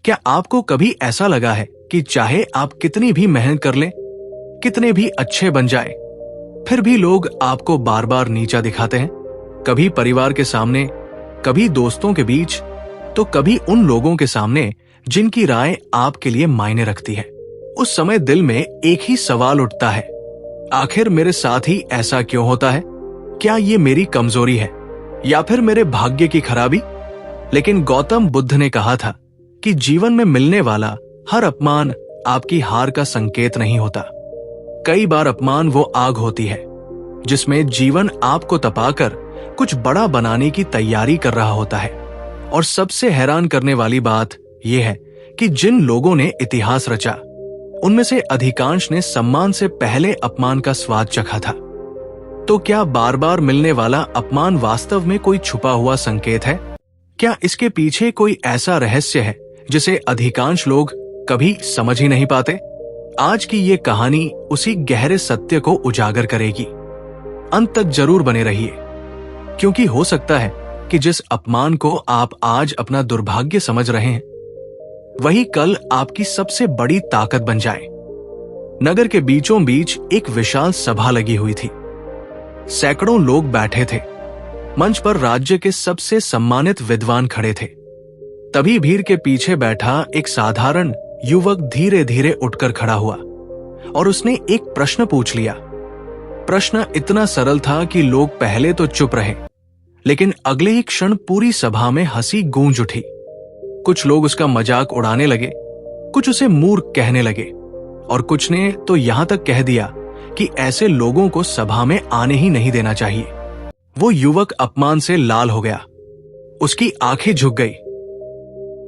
क्या आपको कभी ऐसा लगा है कि चाहे आप कितनी भी मेहनत कर लें, कितने भी अच्छे बन जाएं, फिर भी लोग आपको बार बार नीचा दिखाते हैं? कभी परिवार के सामने, कभी दोस्तों के बीच, तो कभी उन लोगों के सामने जिनकी राय आपके लिए मायने रखती है। उस समय दिल में एक ही सवाल उठता है, आखिर मेरे साथ ही ऐसा क्यों होता है? क्या ये मेरी कमजोरी है या फिर मेरे भाग्य की खराबी? लेकिन गौतम बुद्ध ने कहा था कि जीवन में मिलने वाला हर अपमान आपकी हार का संकेत नहीं होता। कई बार अपमान वो आग होती है जिसमें जीवन आपको तपाकर कुछ बड़ा बनाने की तैयारी कर रहा होता है। और सबसे हैरान करने वाली बात यह है कि जिन लोगों ने इतिहास रचा, उनमें से अधिकांश ने सम्मान से पहले अपमान का स्वाद चखा था। तो क्या बार बार मिलने वाला अपमान वास्तव में कोई छुपा हुआ संकेत है? क्या इसके पीछे कोई ऐसा रहस्य है जिसे अधिकांश लोग कभी समझ ही नहीं पाते? आज की ये कहानी उसी गहरे सत्य को उजागर करेगी। अंत तक जरूर बने रहिए, क्योंकि हो सकता है कि जिस अपमान को आप आज अपना दुर्भाग्य समझ रहे हैं, वही कल आपकी सबसे बड़ी ताकत बन जाए। नगर के बीचों बीच एक विशाल सभा लगी हुई थी। सैकड़ों लोग बैठे थे। मंच पर राज्य के सबसे सम्मानित विद्वान खड़े थे। तभी भीड़ के पीछे बैठा एक साधारण युवक धीरे धीरे उठकर खड़ा हुआ और उसने एक प्रश्न पूछ लिया। प्रश्न इतना सरल था कि लोग पहले तो चुप रहे, लेकिन अगले ही क्षण पूरी सभा में हंसी गूंज उठी। कुछ लोग उसका मजाक उड़ाने लगे, कुछ उसे मूर्ख कहने लगे और कुछ ने तो यहां तक कह दिया कि ऐसे लोगों को सभा में आने ही नहीं देना चाहिए। वो युवक अपमान से लाल हो गया, उसकी आंखें झुक गई।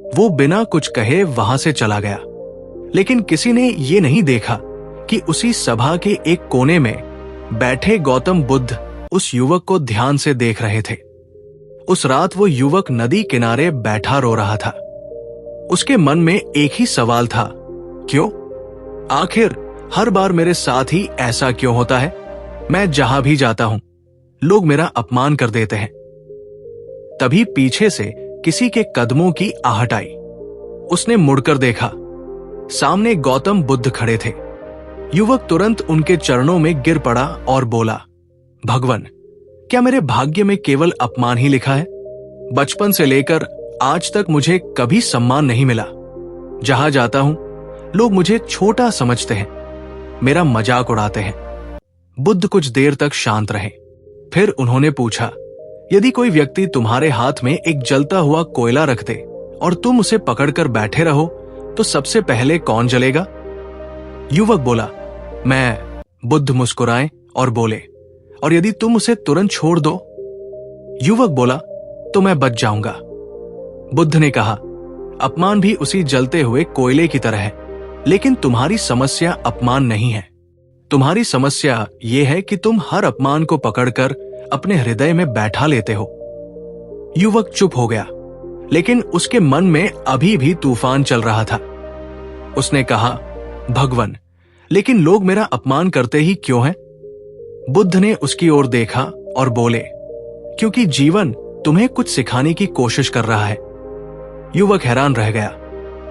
वो बिना कुछ कहे वहां से चला गया। लेकिन किसी ने ये नहीं देखा कि उसी सभा के एक कोने में बैठे गौतम बुद्ध उस युवक को ध्यान से देख रहे थे। उस रात वो युवक नदी किनारे बैठा रो रहा था। उसके मन में एक ही सवाल था, क्यों? आखिर हर बार मेरे साथ ही ऐसा क्यों होता है? मैं जहां भी जाता हूं, लोग मेरा अपमान कर देते हैं। तभी पीछे से किसी के कदमों की आहट आई। उसने मुड़कर देखा, सामने गौतम बुद्ध खड़े थे। युवक तुरंत उनके चरणों में गिर पड़ा और बोला, भगवान, क्या मेरे भाग्य में केवल अपमान ही लिखा है? बचपन से लेकर आज तक मुझे कभी सम्मान नहीं मिला। जहां जाता हूं, लोग मुझे छोटा समझते हैं, मेरा मजाक उड़ाते हैं। बुद्ध कुछ देर तक शांत रहे। फिर उन्होंने पूछा, यदि कोई व्यक्ति तुम्हारे हाथ में एक जलता हुआ कोयला रख दे और तुम उसे पकड़कर बैठे रहो, तो सबसे पहले कौन जलेगा? युवक बोला, मैं। बुद्ध मुस्कुराए और बोले, और यदि तुम उसे तुरंत छोड़ दो? युवक बोला, तो मैं बच जाऊंगा। बुद्ध ने कहा, अपमान भी उसी जलते हुए कोयले की तरह है, लेकिन तुम्हारी समस्या अपमान नहीं है। तुम्हारी समस्या यह है कि तुम हर अपमान को पकड़कर अपने हृदय में बैठा लेते हो। युवक चुप हो गया, लेकिन उसके मन में अभी भी तूफान चल रहा था। उसने कहा, भगवान, लेकिन लोग मेरा अपमान करते ही क्यों हैं? बुद्ध ने उसकी ओर देखा और बोले, क्योंकि जीवन तुम्हें कुछ सिखाने की कोशिश कर रहा है। युवक हैरान रह गया।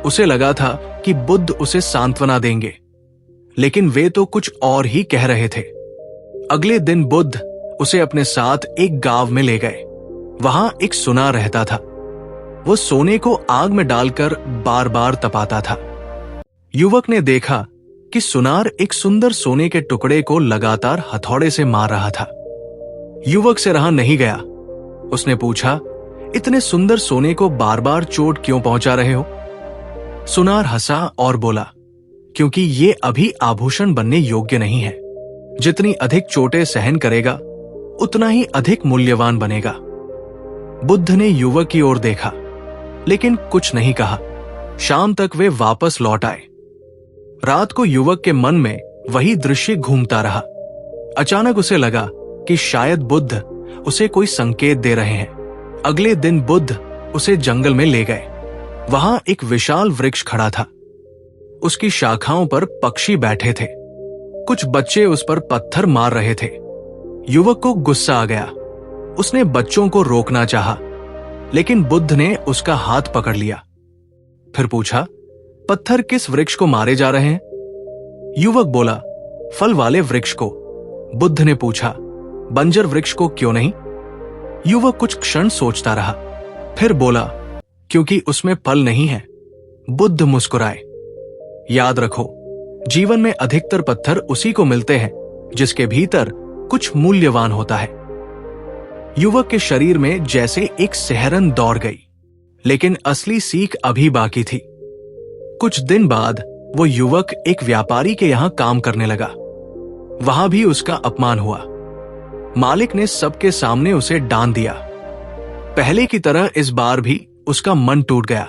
उसे लगा था कि बुद्ध उसे सांत्वना देंगे, लेकिन वे तो कुछ और ही कह रहे थे। अगले दिन बुद्ध उसे अपने साथ एक गांव में ले गए। वहां एक सुनार रहता था। वो सोने को आग में डालकर बार बार तपाता था। युवक ने देखा कि सुनार एक सुंदर सोने के टुकड़े को लगातार हथौड़े से मार रहा था। युवक से रहा नहीं गया। उसने पूछा, इतने सुंदर सोने को बार बार चोट क्यों पहुंचा रहे हो? सुनार हंसा और बोला, क्योंकि ये अभी आभूषण बनने योग्य नहीं है। जितनी अधिक चोटें सहन करेगा, उतना ही अधिक मूल्यवान बनेगा। बुद्ध ने युवक की ओर देखा, लेकिन कुछ नहीं कहा। शाम तक वे वापस लौट आए। रात को युवक के मन में वही दृश्य घूमता रहा। अचानक उसे लगा कि शायद बुद्ध उसे कोई संकेत दे रहे हैं। अगले दिन बुद्ध उसे जंगल में ले गए। वहां एक विशाल वृक्ष खड़ा था। उसकी शाखाओं पर पक्षी बैठे थे। कुछ बच्चे उस पर पत्थर मार रहे थे। युवक को गुस्सा आ गया। उसने बच्चों को रोकना चाहा, लेकिन बुद्ध ने उसका हाथ पकड़ लिया। फिर पूछा, पत्थर किस वृक्ष को मारे जा रहे हैं? युवक बोला, फल वाले वृक्ष को। बुद्ध ने पूछा, बंजर वृक्ष को क्यों नहीं? युवक कुछ क्षण सोचता रहा, फिर बोला, क्योंकि उसमें फल नहीं है। बुद्ध मुस्कुराए। याद रखो, जीवन में अधिकतर पत्थर उसी को मिलते हैं जिसके भीतर कुछ मूल्यवान होता है। युवक के शरीर में जैसे एक सिहरन दौड़ गई, लेकिन असली सीख अभी बाकी थी। कुछ दिन बाद वो युवक एक व्यापारी के यहां काम करने लगा। वहां भी उसका अपमान हुआ। मालिक ने सबके सामने उसे डांट दिया। पहले की तरह इस बार भी उसका मन टूट गया,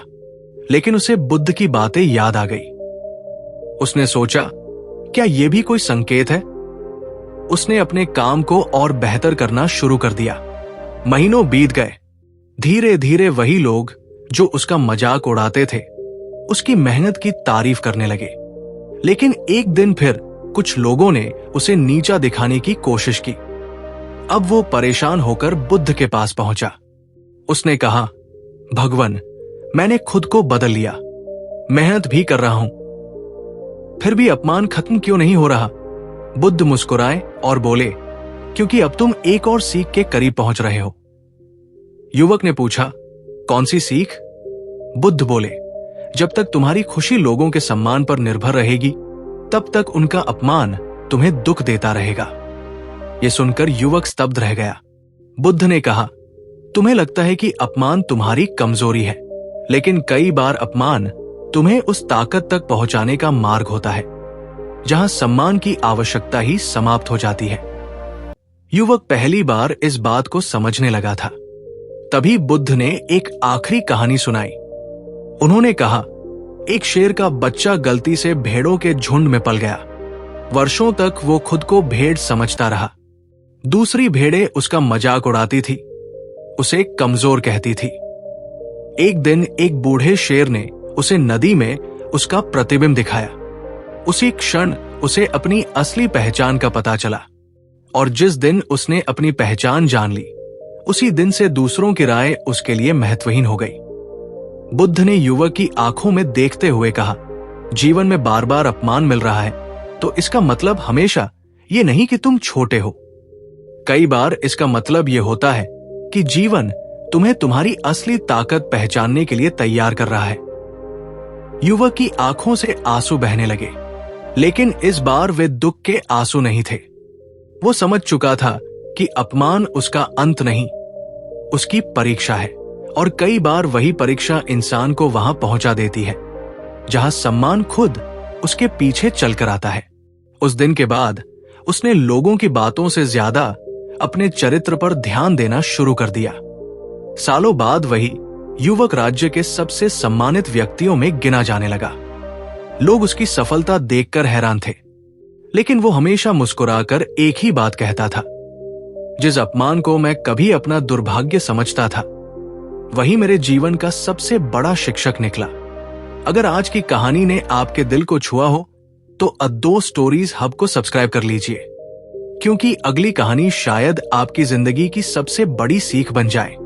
लेकिन उसे बुद्ध की बातें याद आ गई। उसने सोचा, क्या यह भी कोई संकेत है? उसने अपने काम को और बेहतर करना शुरू कर दिया। महीनों बीत गए। धीरे धीरे वही लोग जो उसका मजाक उड़ाते थे उसकी मेहनत की तारीफ करने लगे। लेकिन एक दिन फिर कुछ लोगों ने उसे नीचा दिखाने की कोशिश की। अब वो परेशान होकर बुद्ध के पास पहुंचा। उसने कहा, भगवान, मैंने खुद को बदल लिया, मेहनत भी कर रहा हूं, फिर भी अपमान खत्म क्यों नहीं हो रहा? बुद्ध मुस्कुराए और बोले, क्योंकि अब तुम एक और सीख के करीब पहुंच रहे हो। युवक ने पूछा, कौन सी सीख? बुद्ध बोले, जब तक तुम्हारी खुशी लोगों के सम्मान पर निर्भर रहेगी, तब तक उनका अपमान तुम्हें दुख देता रहेगा। यह सुनकर युवक स्तब्ध रह गया। बुद्ध ने कहा, तुम्हें लगता है कि अपमान तुम्हारी कमजोरी है, लेकिन कई बार अपमान तुम्हें उस ताकत तक पहुंचाने का मार्ग होता है जहां सम्मान की आवश्यकता ही समाप्त हो जाती है। युवक पहली बार इस बात को समझने लगा था। तभी बुद्ध ने एक आखिरी कहानी सुनाई। उन्होंने कहा, एक शेर का बच्चा गलती से भेड़ों के झुंड में पल गया। वर्षों तक वो खुद को भेड़ समझता रहा। दूसरी भेड़ें उसका मजाक उड़ाती थी, उसे कमजोर कहती थी। एक दिन एक बूढ़े शेर ने उसे नदी में उसका प्रतिबिंब दिखाया। उसी क्षण उसे अपनी असली पहचान का पता चला, और जिस दिन उसने अपनी पहचान जान ली, उसी दिन से दूसरों की राय उसके लिए महत्वहीन हो गई। बुद्ध ने युवक की आंखों में देखते हुए कहा, जीवन में बार बार अपमान मिल रहा है तो इसका मतलब हमेशा ये नहीं कि तुम छोटे हो। कई बार इसका मतलब यह होता है कि जीवन तुम्हें तुम्हारी असली ताकत पहचानने के लिए तैयार कर रहा है। युवक की आंखों से आंसू बहने लगे, लेकिन इस बार वे दुख के आंसू नहीं थे। वो समझ चुका था कि अपमान उसका अंत नहीं, उसकी परीक्षा है, और कई बार वही परीक्षा इंसान को वहां पहुंचा देती है जहां सम्मान खुद उसके पीछे चलकर आता है। उस दिन के बाद उसने लोगों की बातों से ज्यादा अपने चरित्र पर ध्यान देना शुरू कर दिया। सालों बाद वही युवक राज्य के सबसे सम्मानित व्यक्तियों में गिना जाने लगा। लोग उसकी सफलता देखकर हैरान थे, लेकिन वो हमेशा मुस्कुराकर एक ही बात कहता था, जिस अपमान को मैं कभी अपना दुर्भाग्य समझता था, वही मेरे जीवन का सबसे बड़ा शिक्षक निकला। अगर आज की कहानी ने आपके दिल को छुआ हो तो अ2 स्टोरीज हब को सब्सक्राइब कर लीजिए, क्योंकि अगली कहानी शायद आपकी जिंदगी की सबसे बड़ी सीख बन जाए।